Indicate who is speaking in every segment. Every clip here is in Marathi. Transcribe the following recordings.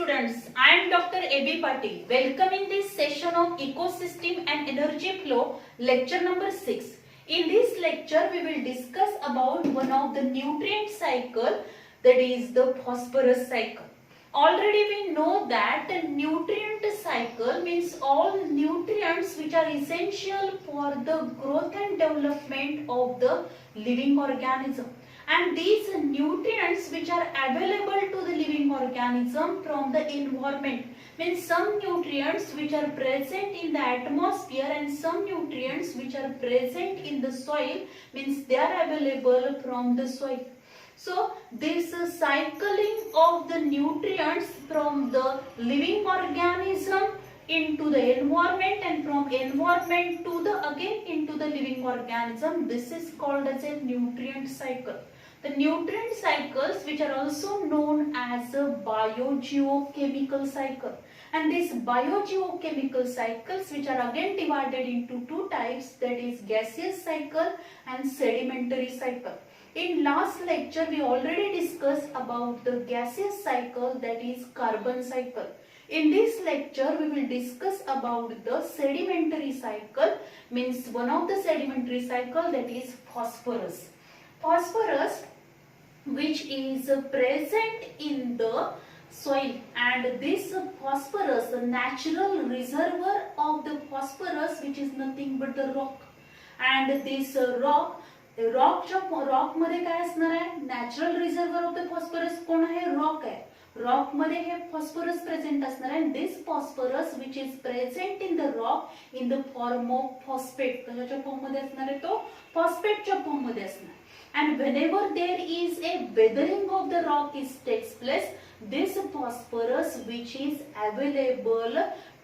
Speaker 1: students, I am Dr. A.B. Patil. Welcome in this session of Ecosystem and Energy Flow, lecture number 6. In this lecture, we will discuss about one of the nutrient cycle, that is the phosphorus cycle. Already we know that the nutrient cycle means all nutrients which are essential for the growth and development of the living organism. And these nutrients which are available to the living organism from the environment, means some nutrients which are present in the atmosphere and some nutrients which are present in the soil, means they are available from the soil. So this cycling of the nutrients from the living organism into the environment and from environment to the again into the living organism, this is called as a nutrient cycle. The nutrient cycles which are also known as a biogeochemical cycle, and these biogeochemical cycles which are again divided into two types, that is gaseous cycle and sedimentary cycle. In last lecture we already discussed about the gaseous cycle, that is carbon cycle. In this lecture we will discuss about the sedimentary cycle, means one of the sedimentary cycle, that is phosphorus. Phosphorus which is present in the soil, and this phosphorus, the natural reservoir of the phosphorus, which is nothing but the rock, and this rock मध्ये काय असणार आहे, नॅचरल रिझर्व्हर ऑफ द फॉस्फरस कोण आहे, रॉक आहे. रॉक मध्ये हे फॉस्फरस प्रेझेंट असणार आहे. This phosphorus which is present in the rock in the form of phosphate. कशाच्या फॉर्म मध्ये असणार आहे, तो फॉस्फेटच्या फॉर्म मध्ये असणार. And whenever there is a weathering of the rock takes place, this phosphorus which is available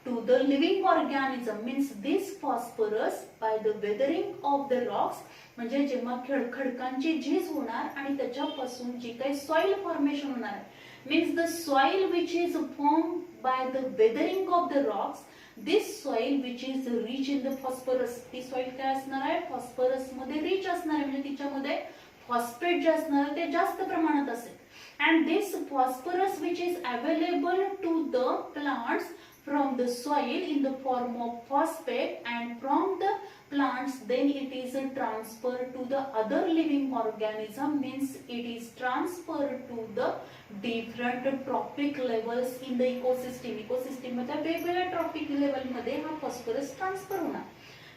Speaker 1: to the living organism, means this phosphorus by the weathering of the rocks, म्हणजे जेव्हा खडकांची झीज होणार आणि त्याच्यापासून जी काही सॉइल फॉर्मेशन होणार आहे, means the soil which is formed by the weathering of the rocks, this soil which is rich in the phosphorus, ती सॉइल काय असणार आहे, फॉस्फरस मध्ये रिच असणार आहे, म्हणजे तिच्यामध्ये फॉस्फेट जे असणार ते जास्त प्रमाणात असेल. And this phosphorus which is available to the plants from the soil in the form of phosphate, and from the plants then it is transferred to the other living organism, means it is transferred to the different trophic levels in the ecosystem. Ecosystem मध्ये वेगवेगळ्या ट्रॉपिक लेवल मध्ये हा फॉस्फरस ट्रान्सफर होणार.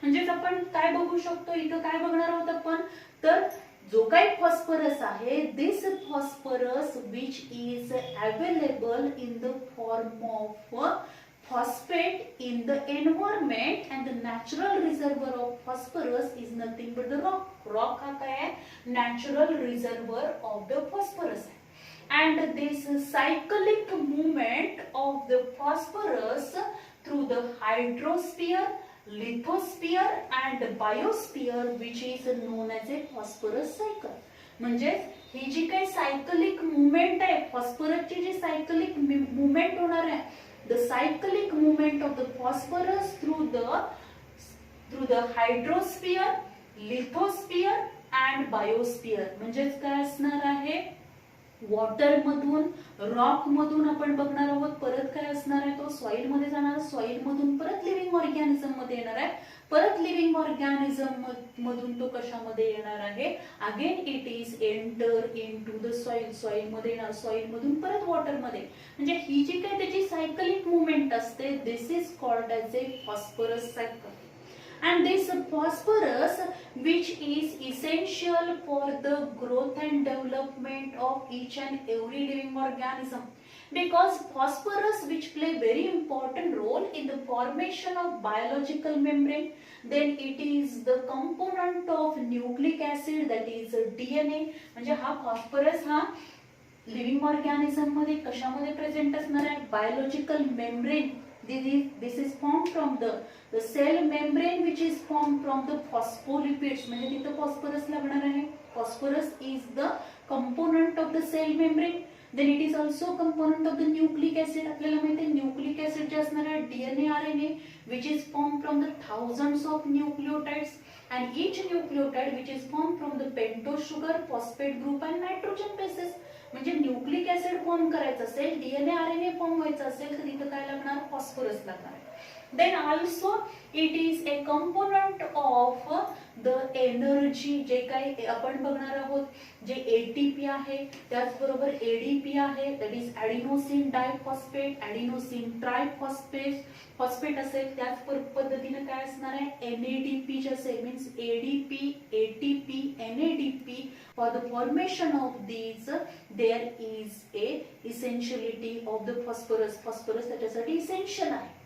Speaker 1: म्हणजे आपण काय बघू शकतो, इथं काय बघणार आहोत आपण, तर जो काही फॉस्फरस आहे, this phosphorus which is available in the form of phosphate in the environment, and the natural reservoir of phosphorus is nothing but the rock. Rock हा काय आहे, natural reservoir of the phosphorus. And this cyclic movement of the phosphorus through the hydrosphere, lithosphere and biosphere, which is known as a phosphorus cycle. म्हणजे ही जी काही सायकलिक मुवमेंट आहे, फॉस्फरसची जी सायकलिक मुवमेंट होणार आहे, the cyclic movement of the phosphorus through the hydrosphere, lithosphere and biosphere. म्हणजे काय असणार आहे, वॉटर मधून, रॉक मधून आपण बघणार आहोत, परत काय असणार आहे, तो सॉइल मध्ये जाणार, सॉइल मधून परत लिव्हिंग ऑर्गॅनिझम मध्ये येणार आहे, परत लिव्हिंग ऑर्गॅनिझम मधून तो कशामध्ये येणार आहे, again it is enter into the soil, soil मध्ये येणार, सॉइल मधून परत वॉटर मध्ये. म्हणजे ही जी काही त्याची सायकलिक मुवमेंट असते, this is called as a phosphorus cycle. And this phosphorus which is essential for the growth and development of each and every living organism, because phosphorus which play very important role in the formation of biological membrane, then it is the component of nucleic acid, that is DNA. म्हणजे हा phosphorus हा लिव्हिंग ऑर्गॅनिझम मध्ये कशामध्ये प्रेझेंट असणार आहे, biological membrane. This is formed from the cell membrane which is formed from the phospholipids. म्हणजे तिथं फॉस्फरस लागणार आहे. Phosphorus is the component of the cell membrane. Then it is also component of the nucleic acid. आपल्याला माहिती आहे न्यूक्लिक ऍसिड जे असणार आहे, DNA RNA which is formed from the thousands of nucleotides, and each nucleotide which is formed from the pentose sugar, phosphate group and nitrogen bases. म्हणजे न्यूक्लिक ऍसिड फॉर्म करायचं असेल, डीएनए आरएनए फॉर्म व्हायचं असेल तर तिथं काय लागणार, फॉस्फरस लागणार. Then also it is a component of the energy, जे काही आपण बघणार आहोत, जे एटीपी आहे त्याचबरोबर एडीपी आहे, that is adenosine diphosphate, adenosine triphosphate phosphate असेल. त्याच पद्धतीने काय असणार आहे, एनएडीपी जे असेल means ADP, ATP, NADP. For the formation of these there is a essentiality of the phosphorus. Phosphorus त्याच्यासाठी इसेन्शियल आहे.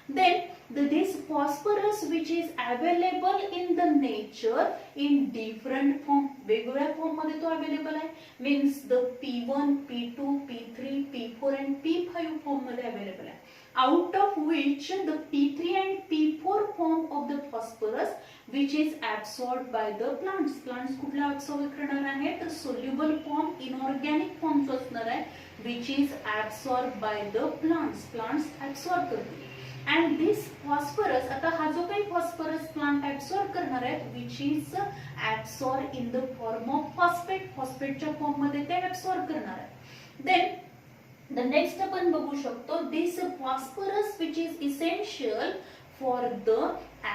Speaker 1: Then this phosphorus which is available in the nature in different form, वेगवेगळ्या फॉर्म मध्ये तो अवेलेबल आहे. Means the P1, P2, P3, P4 and P5 form मध्ये अवेलेबल आहे. Out of which the P3 and P4 form of the phosphorus which is absorbed by the plants. Plants कुठला absorb करणार आहे, तर soluble form, inorganic form जो असणार आहे which is absorbed by the plants. Plants absorb करतील. And this phosphorus, आता हा जो काही phosphorus plant absorb करणार आहे which is absorbed in the form of phosphate. phosphate च्या फॉर्म मध्ये ते absorb करणार आहे. Then the next आपण बघू शकतो this phosphorus which is essential for the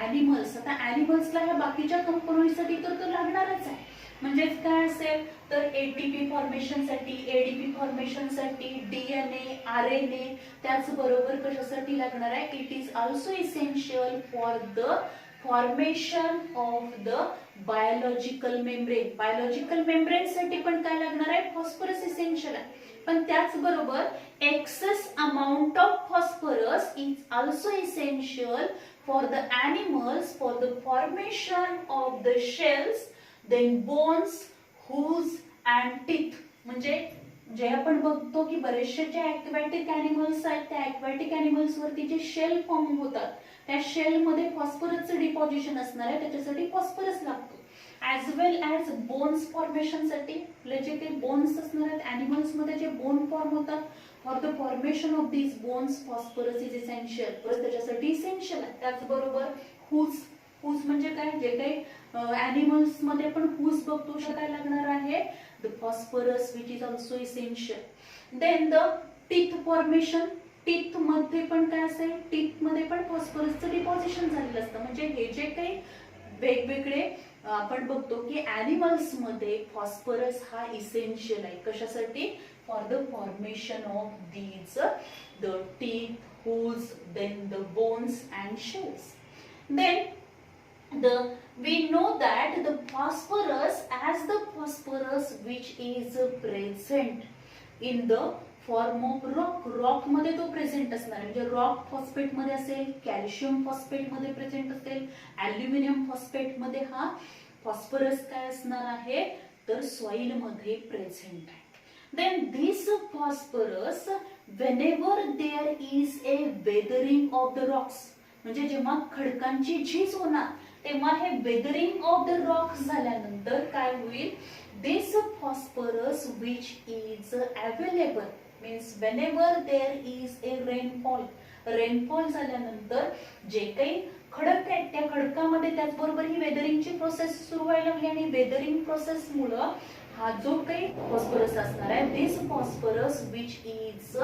Speaker 1: animals. आता animals ला ह्या बाकीच्या कंपोनंट साठी तर तो लागणारच आहे. म्हणजेच काय असेल तर एटीपी फॉर्मेशन साठी, एडीपी फॉर्मेशन साठी, डीएनए, आरएनए त्याचबरोबर कशासाठी लागणार आहे, it is also essential for the formation of the biological membrane. Biological membrane साठी पण काय लागणार आहे, फॉस्फरस इसेन्शियल आहे. पण त्याचबरोबर excess amount of phosphorus is also essential for the animals for the formation of the shells, then bones, hooves and teeth. म्हणजे जे आपण बघतो की बरेचसे जे ॲक्वाटिक ॲनिमल्स आहेत त्या ॲक्वाटिक ॲनिमल्स वरती जे शेल फॉर्म होतात त्या शेल मध्ये फॉस्फरसचं डिपॉझिशन असणार आहे, त्याच्यासाठी फॉस्फरस लागतो. ॲज वेल ॲज बोन्स फॉर्मेशन साठी, आपले जे काही बोन्स असणार आहेत ॲनिमल्स मध्ये जे बोन फॉर्म होतात, for the formation of these bones phosphorus is essential. परत त्याच्यासाठी इसेन्शियल आहे. त्याचबरोबर हूज, हूज म्हणजे काय, जे काही ॲनिमल्स मध्ये पण हूज बघतो काय लागणार आहे, the phosphorus which is also essential. Then the teeth formation, teeth मध्ये पण काय असेल, टीथ मध्ये पण फॉस्फरसचं डिपॉझिशन झालेलं असतं. म्हणजे हे जे काही वेगवेगळे आपण बघतो की ॲनिमल्स मध्ये फॉस्फरस हा इसेन्शियल आहे. कशासाठी, for the formation of these the teeth, whose, then the bones and shells. Then we know that the phosphorus as the phosphorus which is present in the form of rock. rock मध्ये तो प्रेझेंट असणार आहे. म्हणजे रॉक फॉस्फेट मध्ये असेल, कॅल्शियम फॉस्फेट मध्ये प्रेझेंट असेल, ॲल्युमिनियम फॉस्फेट मध्ये हा फॉस्फरस काय असणार आहे, तर सॉइल मध्ये प्रेझेंट आहे. Then this phosphorus whenever there is a weathering of the rocks, म्हणजे जेव्हा खडकांची झीज होणार तेव्हा हे वेदरिंग ऑफ द रॉक्स झाल्यानंतर काय होईल, this phosphorus which is available means whenever there is a rainfall, rainfall झाल्यानंतर जे काही खडक आहेत त्या खडकामध्ये त्याचबरोबर ही वेदरिंगची प्रोसेस सुरू व्हायला लागली आणि वेदरिंग प्रोसेस मुळे हा जो काही फॉस्फरस असणार आहे, this phosphorus which is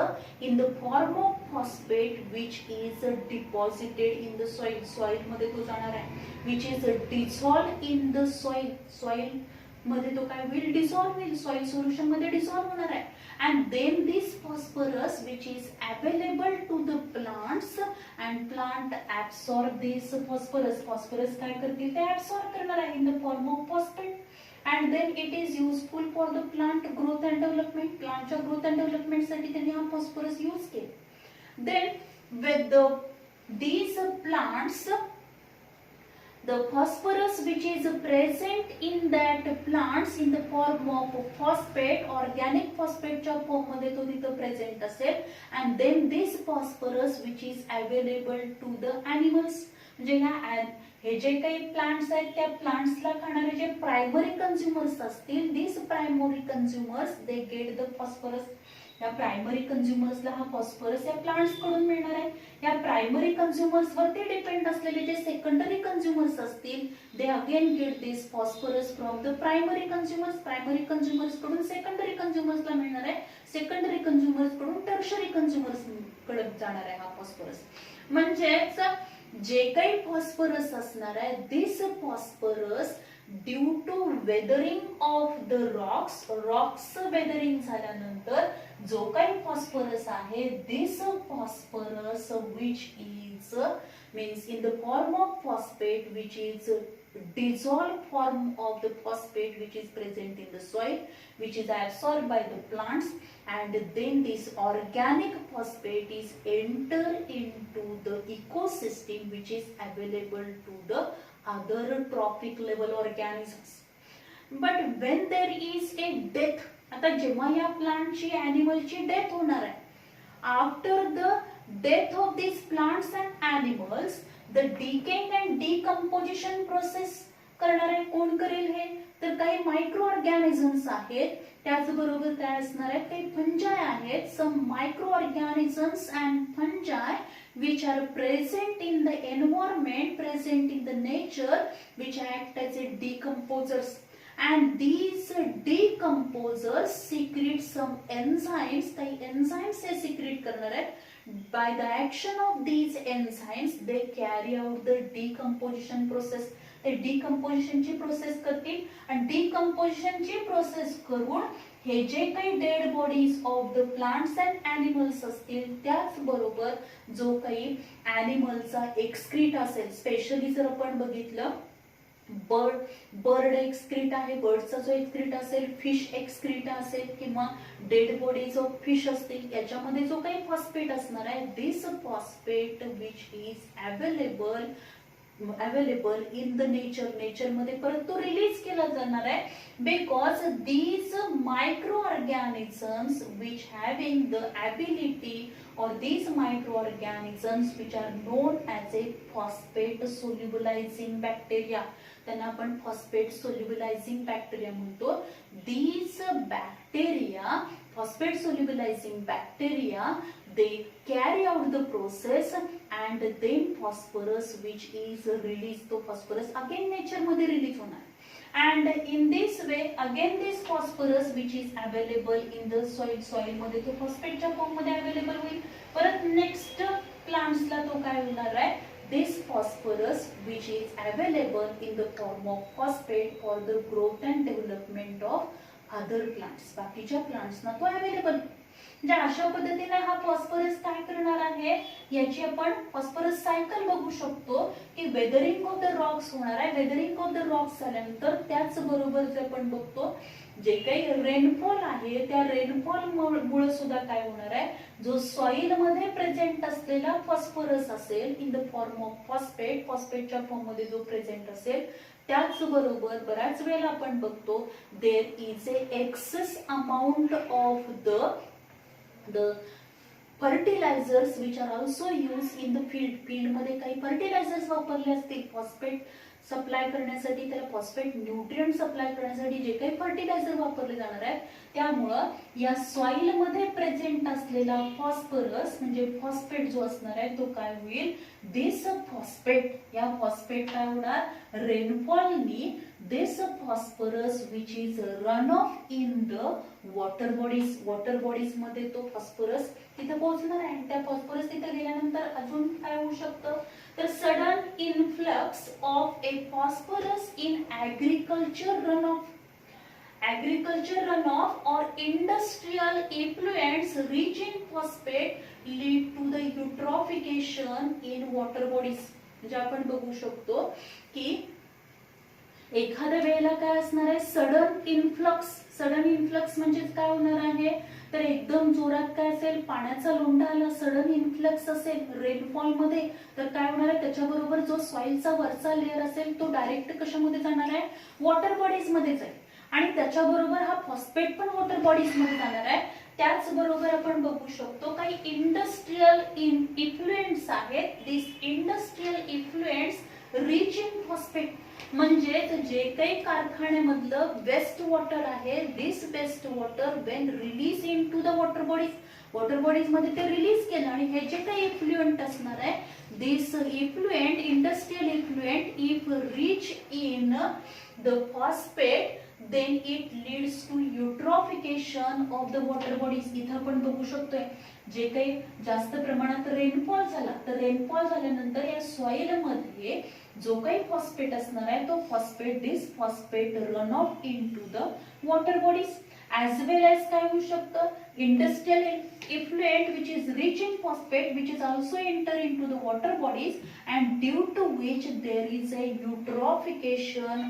Speaker 1: in the form of phosphate which is deposited in the soil, soil मध्ये तो जाणार आहे, which is dissolve in the soil, soil मध्ये तो काय होईल, डिसॉल्व होईल, सॉइल सोल्युशन मध्ये डिसॉल्व होणार आहे. and then this phosphorus which is available to the plants and plant absorb this phosphorus, phosphorus काय करतील ते absorb करणार आहे in the form of phosphate and then it is useful for the plant growth and development, plantच्या growth and development साठी त्यांनी हा phosphorus use केला. Then with these plants the phosphorus which is present in that plants in the form of phosphate, organic phosphate च्या फॉर्म मध्ये तो तिथे प्रेझेंट असेल and then this phosphorus which is available to the animals, म्हणजे हे जे काही प्लांट्स आहेत त्या प्लांट्सला खाणारे जे प्रायमरी कन्झ्युमर्स असतील, these primary consumers they get the phosphorus, या प्रायमरी कंझ्युमर्सला हा फॉस्फरस या प्लांट्स कडून मिळणार आहे. या प्रायमरी कंझ्युमर्स वरती डिपेंड असलेले जे सेकंडरी कंझ्युमर्स असतील they again get this phosphorus from the primary consumers. Primary consumers कडून सेकंडरी कंझ्युमर्सला मिळणार आहे, सेकंडरी कंझ्युमर्स कडून टर्शरी कंझ्युमर्स कडे जाणार आहे हा फॉस्फरस. म्हणजेच जे काही फॉस्फरस असणार आहे this phosphorus due to weathering of the rocks weathering झाल्यानंतर जो काही फॉस्फरस आहे this phosphorus which is means in the form of phosphate which is dissolved form of the phosphate which is present in the soil, which is absorbed by the plants, and then this organic phosphate is enter into the ecosystem which is available to the other trophic level organisms. But when there is a death, आता जेव्हा या प्लांटची ॲनिमलची डेथ होणार आहे, after the death of these plants and animals the decaying and decomposition process करणारे कोण करेल हे, तर काही मायक्रो ऑर्गॅनिझम्स आहेत, त्याचबरोबर काय असणार आहेत काही फंजाय आहेत. Some micro organisms and fungi which are present in the environment, present in the nature, which act as a decomposers, and these decomposers secrete some enzymes. काही enzymes हे secrete करणार आहेत. By the action of these enzymes they carry out the decomposition process. ते decomposition ची प्रोसेस करतील आणि decomposition ची प्रोसेस करून हे जे काही dead bodies of the plants and animals असतील त्याच बरोबर जो काही ॲनिमलचा एक्सक्रीट असेल, स्पेशली जर आपण बघितलं बर्ड एक्सक्रीट आहे, बर्डचा जो एक्सक्रीट असेल, फिश एक्सक्रीट असेल किंवा डेड बॉडीज ऑफ फिश असतील, याच्यामध्ये जो काही फॉस्फेट असणार आहे this phosphate which is available in the nature मध्ये परत तो रिलीज केला जाणार आहे. Because these micro organisms which having the ability or these microorganisms which are known as a phosphate solubilizing bacteria, त्यांना आपण phosphate solubilizing bacteria म्हणतो. These bacteria, phosphate solubilizing bacteria, they carry out the process and then phosphorus which is released, तो phosphorus again nature मध्ये release होणार. And in this way again this phosphorus which is available in the soil मध्ये तो phosphate च्या फॉर्म मध्ये अवेलेबल होईल. परत नेक्स्ट प्लांट्स ला तो काय होणार आहे this phosphorus which is available in the form of phosphate for the growth and development of other plants. बाकीच्या प्लांट्स ना तो अवेलेबल. म्हणजे अशा पद्धतीने हा फॉस्फरस काय करणार आहे याची आपण फॉस्फरस सायकल बघू शकतो की वेदरिंग ऑफ द रॉक्स होणार आहे. वेदरिंग ऑफ द रॉक्स झाल्यानंतर त्याच बरोबर जे आपण बघतो जे काही रेनफॉल आहे त्या रेनफॉल मुळे सुद्धा काय होणार आहे, जो सॉइल मध्ये प्रेझेंट असलेला फॉस्फरस असेल in the form of phosphate, फॉस्फेटच्या फॉर्म मध्ये जो प्रेझेंट असेल त्याच बरोबर बऱ्याच वेळेला आपण बघतो there is a excess amount of the fertilizers which are also used in the field मध्ये काही फर्टिलायझर्स वापरले असतील फॉस्फेट सप्लाय करण्यासाठी, त्याला फॉस्फेट न्यूट्रिएंट सप्लाय करण्यासाठी जे काही फर्टिलायझर वापरले जाणार आहेत त्यामुळं या सॉइल मध्ये प्रेझेंट असलेला फॉस्फरस म्हणजे फॉस्फेट जो असणार आहे तो काय होईल दिस फॉस्फेट, या फॉस्फेट काय होणार रेनफॉलनी this phosphorus which is run off in the water bodies मध्ये तो फॉस्फरस तिथे पोहोचणार आहे. त्या फॉस्फरस तिथे गेल्यानंतर अजून काय होऊ शकतं तर sudden influx of A phosphorus in agriculture run of or industrial effluents rich in phosphate lead to the eutrophication in water bodies. म्हणजे आपण बघू शकतो की एखाद्या वेळेला काय असणार आहे सडन इन्फ्लक्स म्हणजे काय होणार आहे तर एकदम जोरात काय असेल पाण्याचा लोंढा आला, सडन इन्फ्लक्स असेल रेनफॉल मध्ये तर काय होणार आहे त्याच्याबरोबर जो सॉइलचा वरचा लेअर असेल तो डायरेक्ट कशामध्ये जाणार आहे वॉटर बॉडीज मध्ये जाईल आणि त्याच्याबरोबर हा फॉस्फेट पण वॉटर बॉडीज मध्ये जाणार आहे. त्याचबरोबर आपण बघू शकतो काही इंडस्ट्रियल इफ्लुएंट्स आहेत. This industrial effluents rich in phosphate, म्हणजे जे काही कारखान्यामधलं वेस्ट वॉटर आहे, this waste water when release into the water bodies मध्ये ते रिलीज केलं आणि हे जे काही इफ्लुएंट असणार आहे, this effluent, industrial effluent if rich in the phosphate then it leads to eutrophication of the water bodies. इथं आपण बघू शकतोय जे काही जास्त प्रमाणात रेनफॉल झाला, तर रेनफॉल झाल्यानंतर या सॉइल मध्ये जो काही फॉस्फेट असणार आहे तो phosphate, this phosphate run of into the water bodies. as well as काय होऊ शकतं, industrial effluent which is rich in phosphate which is also enter into the water bodies and due to which there is a eutrophication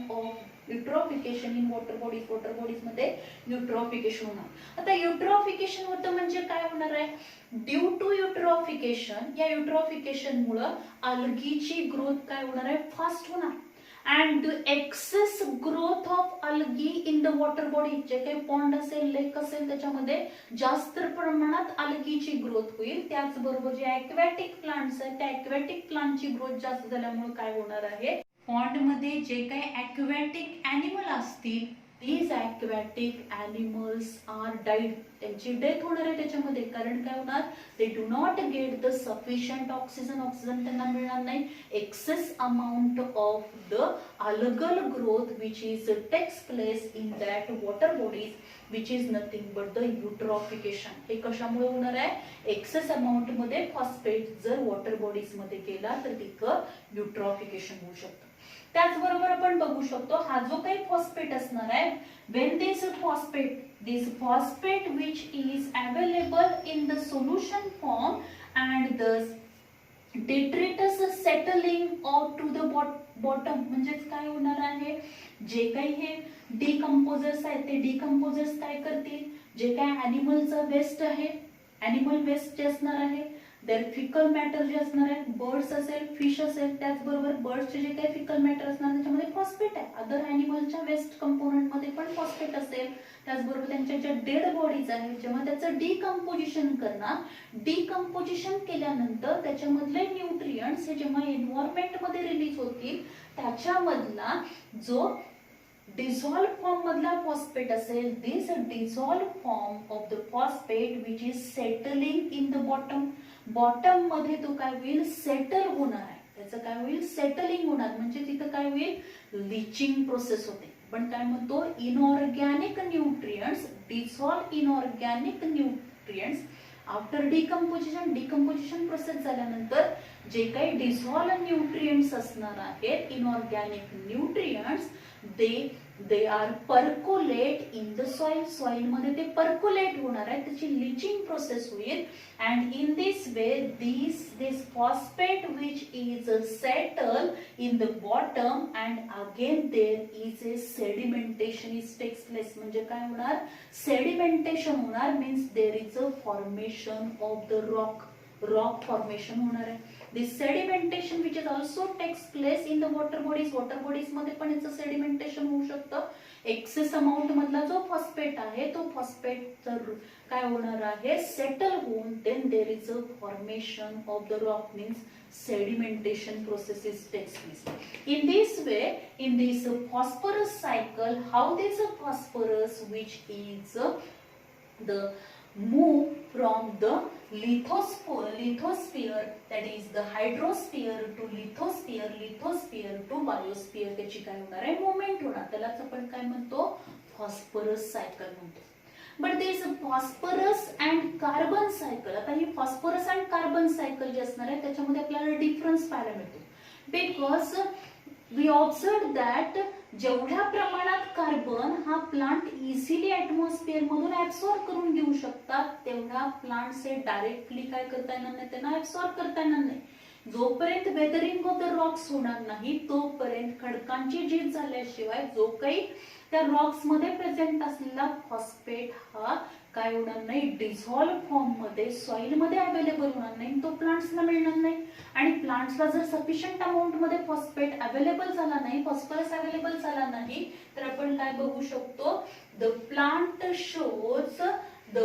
Speaker 1: in water bodies मध्ये eutrophication होणार. आता eutrophication होतं म्हणजे काय होणार आहे, ड्यू टू eutrophication, या eutrophication मुळे algae ग्रोथ काय होणार आहे, फास्ट होणार. and the excess growth of algae in the water body, जे काही पॉन्ड असेल, लेक असेल, त्याच्यामध्ये जास्त प्रमाणात algae ग्रोथ होईल. त्याचबरोबर जे ॲक्वॅटिक प्लांट्स आहेत त्या ॲक्वॅटिक प्लांटची ग्रोथ जास्त झाल्यामुळे काय होणार आहे, पॉन्ड मध्ये जे काही ॲक्वॅटिक ॲनिमल असतील, these aquatic animals are died, त्यांची डेथ होणार आहे त्याच्यामध्ये. कारण काय होणार, they do not get the sufficient oxygen त्यांना मिळणार नाही. excess amount of the algal growth which is takes place in that water bodies which is nothing but the eutrophication. हे कशामुळे होणार आहे, एक्सेस अमाउंट मध्ये फॉस्फेट जर वॉटर बॉडीज मध्ये गेला तर तिथं eutrophication होऊ शकतं. त्याचबरोबर आपण बघू शकतो हा जो काही फॉस्फेट असणार आहे, when this phosphate which is available in the solution form and the detritus settling out to the bottom, म्हणजे काय होणार आहे, जे काही हे डिकम्पोजर्स आहेत ते डिकम्पोजर्स काय करतील, जे काही ॲनिमलचं वेस्ट आहे, ॲनिमल वेस्ट जे असणार आहे, देअर फिकल मॅटर जे असणार आहे, बर्ड्स असेल, फिश असेल, त्याचबरोबर बर्ड्सचे जे काही फिकल मॅटर असणार त्याच्यामध्ये फॉस्फेट आहे. अदर ॲनिमलच्या वेस्ट कंपोनंट मध्ये पण फॉस्फेट असेल. त्याचबरोबर त्यांच्या ज्या डेड बॉडीज आहेत जेव्हा त्याचं डिकम्पोजिशन करणार, डिकम्पोजिशन केल्यानंतर त्याच्यामधले न्यूट्रिएंट्स हे जेव्हा एन्व्हायरमेंट मध्ये रिलीज होतील, त्याच्यामधला जो dissolved फॉर्म मधला फॉस्फेट असेल, दिस dissolved form of the phosphate which is settling in the bottom मध्ये तो काय होईल, सेटल होणार आहे. त्याचं काय होईल, सेटलिंग होणार, म्हणजे तिथं काय होईल, लिचिंग प्रोसेस होते. पण काय म्हणतो, inorganic nutrients, dissolve inorganic nutrients after decomposition process झाल्यानंतर जे काही डिसॉल्व न्यूट्रिएंट्स असणार आहेत, inorganic nutrients, they are percolate in the soil मध्ये ते percolate होणार आहे, त्याची लिचिंग प्रोसेस होईल. and in this way this phosphate which is settle in the bottom and again there is a sedimentation is takes place, म्हणजे काय होणार, sedimentation होणार, means there is a formation of the rock formation होणार आहे. This sedimentation which is also takes place in the water bodies मध्ये पण याचं sedimentation होऊ शकतं. एक्सेस अमाउंट मधला जो फॉस्फेट आहे तो फॉस्फेट काय होणार आहे, सेटल होऊन then there is a formation of the rock, means sedimentation processes takes place. In this way, in this phosphorus cycle, how this phosphorus which is the move from the lithosphere, that is the hydrosphere to lithosphere to biosphere, त्याची काय होणार आहे, मोमेंट होणार. त्यालाच आपण काय म्हणतो, फॉस्फरस सायकल म्हणतो. But there is a phosphorus and carbon cycle. आता ही फॉस्फरस अँड कार्बन सायकल जी असणार आहे त्याच्यामध्ये आपल्याला डिफरन्स पाहायला मिळतो. बिकॉज वी ऑब्झर्व दॅट जेवढ्या प्रमाणात कार्बन हा प्लांट इझिली ऍटमॉस्फिअर मधून ऍब्सॉर्ब करून घेऊ शकतात, तेवढा प्लांट्स हे डायरेक्टली काय करता येणार नाही, त्यांना ऍब्सॉर्ब करता येणार नाही. जोपर्यंत वेदरिंग ऑफ द रॉक्स होणार नाही तोपर्यंत खडकांची झीज झाल्याशिवाय जो काही त्या रॉक्स मध्ये प्रेझेंट असलेला फॉस्फेट हा काय होणार नाही, डिझॉल्व फॉर्म मध्ये सॉइल मध्ये अवेलेबल होणार नाही, तो प्लांट्सला मिळणार नाही. आणि प्लांट्सला जर सफिशियंट अमाउंट मध्ये फॉस्फेट अवेलेबल झाला नाही, फॉस्फरस अवेलेबल झाला नाही, तर आपण काय बघू शकतो, the plant shows the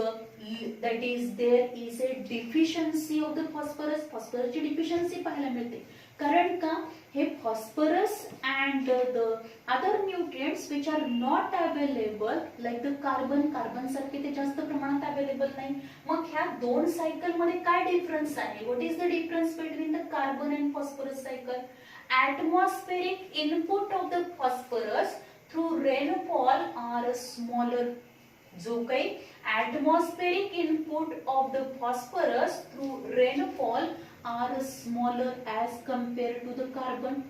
Speaker 1: that is there is a deficiency of the phosphorus. फॉस्फरसची डिफिशियन्सी पाहायला मिळते. कारण का हे phosphorus and the other nutrients which are not available like the carbon सारखे ते जास्त प्रमाणात अवेलेबल नाही. मग ह्या दोन सायकल मध्ये काय डिफरन्स आहे? What is the difference between the carbon and phosphorus cycle? Atmospheric input of the phosphorus through rainfall are smaller. जो काही atmospheric input of the phosphorus through rainfall are smaller as compared to the carbon.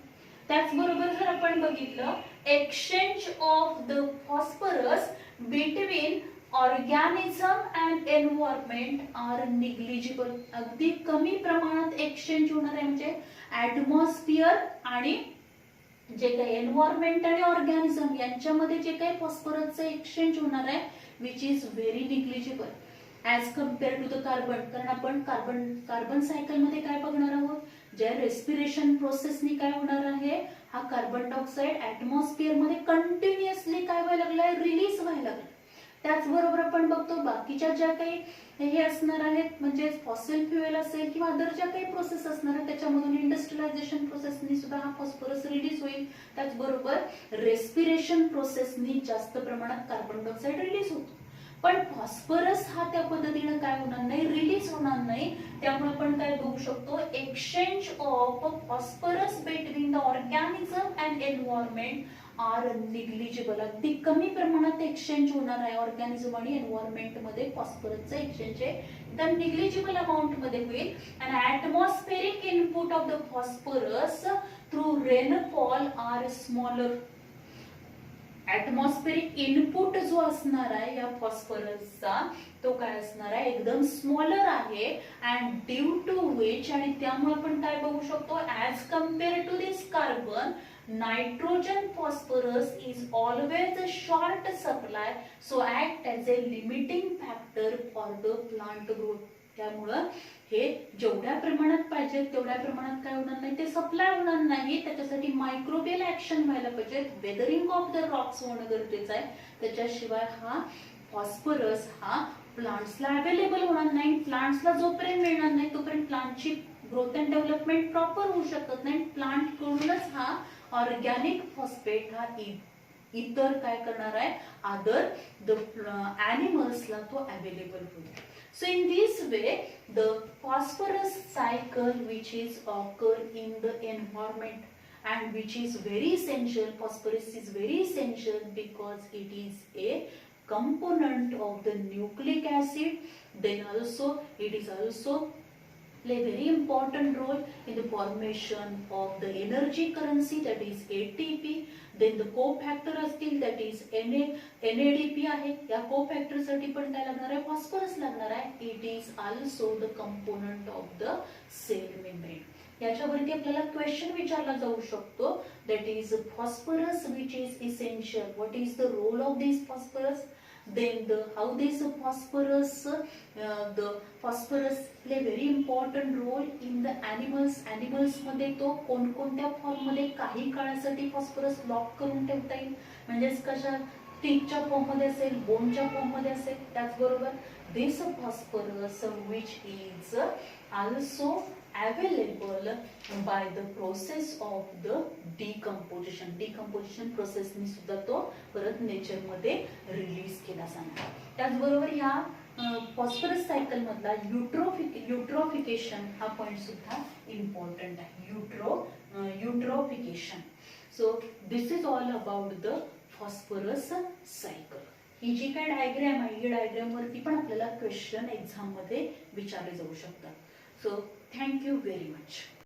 Speaker 1: त्याचबरोबर जर आपण बघितलं exchange of the phosphorus between organism and environment are negligible. अगदी कमी प्रमाणात एक्सचेंज होणार आहे. म्हणजे ऍटमॉस्फिअर आणि जे काही एन्व्हायरमेंट आणि ऑर्गॅनिझम यांच्यामध्ये जे काही फॉस्फरसचं एक्सचेंज होणार आहे which is very negligible as compare to the carbon. कारण आपण कार्बन सायकल मध्ये काय बघणार आहोत? ज्या रेस्पिरेशन प्रोसेसनी काय होणार आहे, हा कार्बन डायऑक्साईड ऍटमॉस्फिअर मध्ये कंटिन्युअसली काय व्हायला लागलाय? रिलीज व्हायला लागलाय. त्याचबरोबर आपण बघतो बाकीच्या ज्या काही हे असणार आहेत म्हणजे फॉसिल फ्युएल असेल किंवा अदर ज्या काही प्रोसेस असणार आहेत त्याच्यामधून इंडस्ट्रियलायझेशन प्रोसेसनी सुद्धा हा फॉस्फरस रिलीज होईल. त्याचबरोबर रेस्पिरेशन प्रोसेसनी जास्त प्रमाणात कार्बन डायऑक्साईड रिलीज होतो. पण फॉस्फरस हा त्या पद्धतीने काय होणार नाही? रिलीज होणार नाही. त्यामुळे आपण काय बघू शकतो? Exchange of phosphorus between the organism and environment are negligible. अगदी कमी प्रमाणात एक्सचेंज होणार आहे ऑर्गॅनिझम आणि एन्व्हायरमेंट मध्ये. फॉस्फरसचं एक्सचेंज आहे एकदम निग्लिजिबल अमाउंट मध्ये होईल. आणि atmospheric input of the phosphorus through rainfall are smaller. Atmospheric input जो असणार आहे या फॉस्फरसचा तो काय असणार आहे? एकदम स्मॉलर आहे. अँड ड्यू टू विच आणि त्यामुळे आपण काय बघू शकतो? As compare to this carbon nitrogen phosphorus is always a short supply so act as a limiting factor for the plant growth. त्यामुळे हे जेवढ्या प्रमाणात पाहिजे तेवढ्या प्रमाणात काय होणार नाही? ते सप्लाय होणार नाही. त्याच्यासाठी मायक्रोबियल ऍक्शन व्हायला पाहिजे. वेदरिंग ऑफ द रॉक्स होणं गरजेचं आहे. त्याच्याशिवाय हा फॉस्फरस हा प्लांट्सला अवेलेबल होणार नाही. प्लांट्सला जोपर्यंत मिळणार नाही तोपर्यंत प्लांटची ग्रोथ अँड डेव्हलपमेंट प्रॉपर होऊ शकत नाही. प्लांट कडूनच हा ऑर्गॅनिक फॉस्फेट हा इतर काय करणार आहे? अदर द एनिमल्सला तो अवेलेबल होईल. So in this way the phosphorus cycle which is occur in the environment and which is very essential. Phosphorus is very essential because it is a component of the nucleic acid. Then also it is also play very important role in the formation of the energy currency that is ATP. Then the cofactor असतील that is NADP आहे. या cofactor साठी पण काय लागणार आहे? फॉस्फरस लागणार आहे. It is also the component of the cell membrane. याच्यावरती आपल्याला क्वेश्चन विचारला जाऊ शकतो that is phosphorus which is essential. What is the role of this phosphorus? Then how this phosphorus play very important role in the animals मध्ये तो कोणकोणत्या फॉर्म मध्ये काही काळासाठी फॉस्फरस लॉक करून ठेवता येईल. म्हणजेच कशा टिकच्या फॉर्म मध्ये असेल, बोनच्या फॉर्म मध्ये असेल. त्याचबरोबर this phosphorus which is also available by the process of the decomposition process नी सुद्धा तो परत नेचर मध्ये रिलीज केला जाणार. त्याचबरोबर ह्या फॉस्फरस सायकल मधला युट्रोफिकेशन हा पॉइंट सुद्धा इम्पॉर्टंट आहे. Eutrophication. So this is all about the phosphorus cycle. ही जी काय डायग्राम आहे ही डायग्राम वरती पण आपल्याला क्वेश्चन एक्झाम मध्ये विचारले जाऊ शकतात. So thank you very much.